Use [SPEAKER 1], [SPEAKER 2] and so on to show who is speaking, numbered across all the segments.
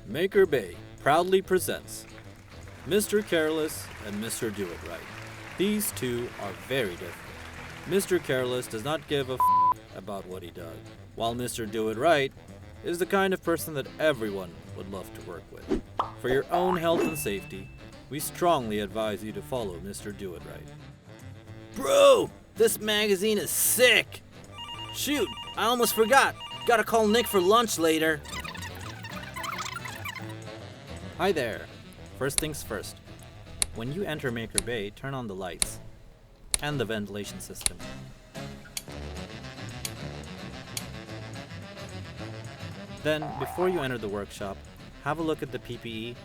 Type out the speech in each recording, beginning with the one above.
[SPEAKER 1] MakerBay proudly presents Mr. Careless and Mr. Do It Right. These two are very different. Mr. Careless does not give a about what he does, while Mr. Do It Right is the kind of person that everyone would love to work with. For your own health and safety, we strongly advise you to follow Mr. Do It Right.
[SPEAKER 2] Bro, this magazine is sick! Shoot, I almost forgot. Gotta call Nick for lunch later.
[SPEAKER 1] Hi there. First things first. When you enter MakerBay, turn on the lights and the ventilation system. Then, before you enter the workshop, have a look at the PPE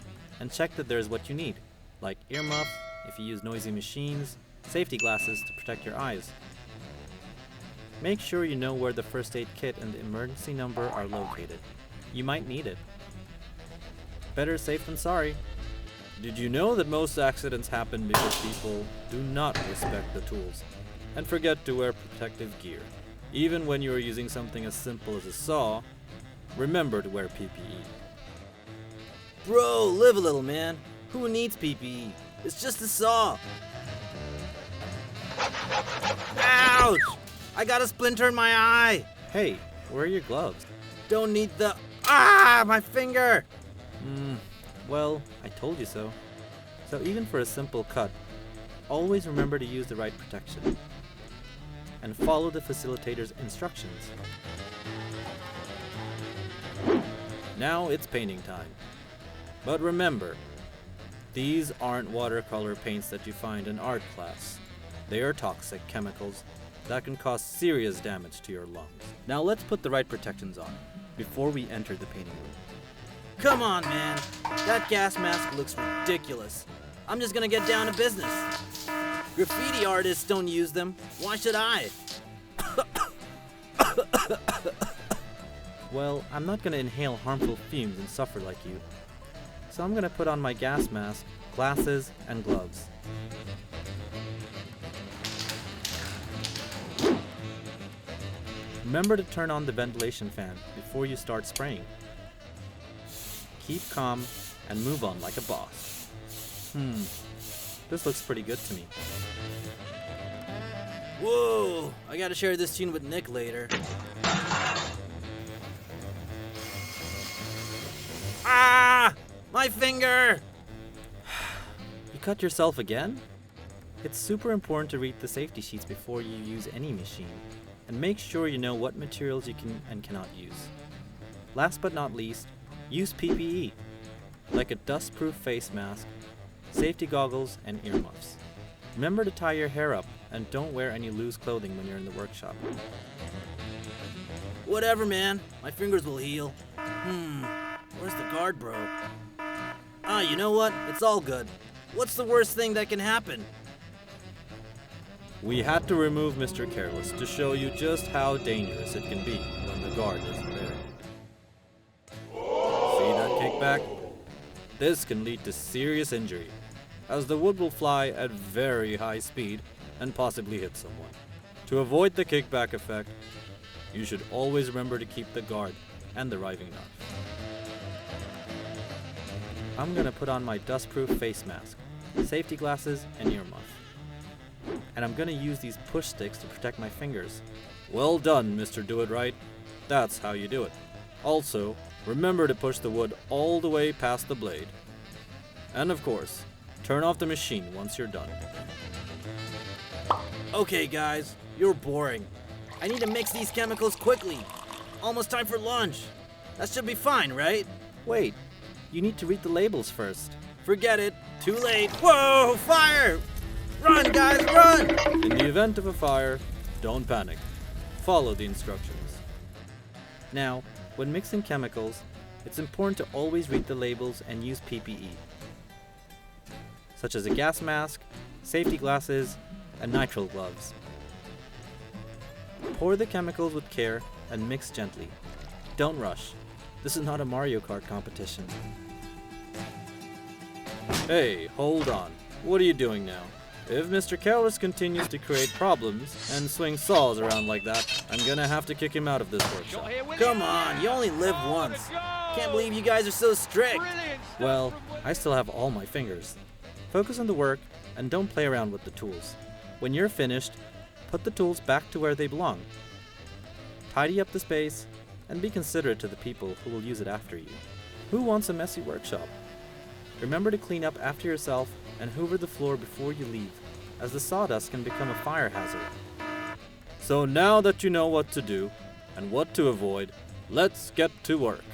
[SPEAKER 1] and check that there's what you need, like earmuff if you use noisy machines, safety glasses to protect your eyes. Make sure you know where the first aid kit and the emergency number are located. You might need it. Better safe than sorry. Did you know that most accidents happen because people do not respect the tools and forget to wear protective gear? Even when you are using something as simple as a saw, remember to wear PPE.
[SPEAKER 2] Bro, live a little, man. Who needs PPE? It's just a saw. Ouch! I got a splinter in my eye.
[SPEAKER 1] Hey, where are your gloves?
[SPEAKER 2] Don't need the... Ah, my finger!
[SPEAKER 1] Well, I told you so. So even for a simple cut, always remember to use the right protection and follow the facilitator's instructions. Now it's painting time. But remember, these aren't watercolor paints that you find in art class. They are toxic chemicals that can cause serious damage to your lungs. Now let's put the right protections on before we enter the painting room.
[SPEAKER 2] Come on, man. That gas mask looks ridiculous. I'm just gonna get down to business. Graffiti artists don't use them. Why should I?
[SPEAKER 1] Well, I'm not gonna inhale harmful fumes and suffer like you. So I'm gonna put on my gas mask, glasses, and gloves. Remember to turn on the ventilation fan before you start spraying. Keep calm and move on like a boss. This looks pretty good to me.
[SPEAKER 2] Whoa, I gotta share this tune with Nick later. Ah! My finger!
[SPEAKER 1] You cut yourself again? It's super important to read the safety sheets before you use any machine, and make sure you know what materials you can and cannot use. Last but not least, use PPE, like a dust-proof face mask, safety goggles, and earmuffs. Remember to tie your hair up and don't wear any loose clothing when you're in the workshop.
[SPEAKER 2] Whatever, man. My fingers will heal. Where's the guard broke? Ah, you know what? It's all good. What's the worst thing that can happen?
[SPEAKER 1] We had to remove Mr. Careless to show you just how dangerous it can be when the guard isn't there. See that kickback? This can lead to serious injury, as the wood will fly at very high speed and possibly hit someone. To avoid the kickback effect, you should always remember to keep the guard and the riving knife. I'm gonna put on my dust-proof face mask, safety glasses, and earmuff. And I'm gonna use these push sticks to protect my fingers. Well done, Mr. Do It Right. That's how you do it. Also, remember to push the wood all the way past the blade. And of course, turn off the machine once you're done.
[SPEAKER 2] Okay, guys, you're boring. I need to mix these chemicals quickly. Almost time for lunch. That should be fine, right?
[SPEAKER 1] Wait, you need to read the labels first.
[SPEAKER 2] Forget it. Too late. Whoa, fire! Run, guys, run!
[SPEAKER 1] In the event of a fire, don't panic. Follow the instructions. Now, when mixing chemicals, it's important to always read the labels and use PPE, such as a gas mask, safety glasses, and nitrile gloves. Pour the chemicals with care and mix gently. Don't rush. This is not a Mario Kart competition. Hey, hold on. What are you doing now? If Mr. Careless continues to create problems and swing saws around like that, I'm gonna have to kick him out of this workshop.
[SPEAKER 2] Come on, you only live once. Can't believe you guys are so strict.
[SPEAKER 1] Well, I still have all my fingers. Focus on the work and don't play around with the tools. When you're finished, put the tools back to where they belong. Tidy up the space and be considerate to the people who will use it after you. Who wants a messy workshop? Remember to clean up after yourself and hoover the floor before you leave, as the sawdust can become a fire hazard. So now that you know what to do and what to avoid, let's get to work.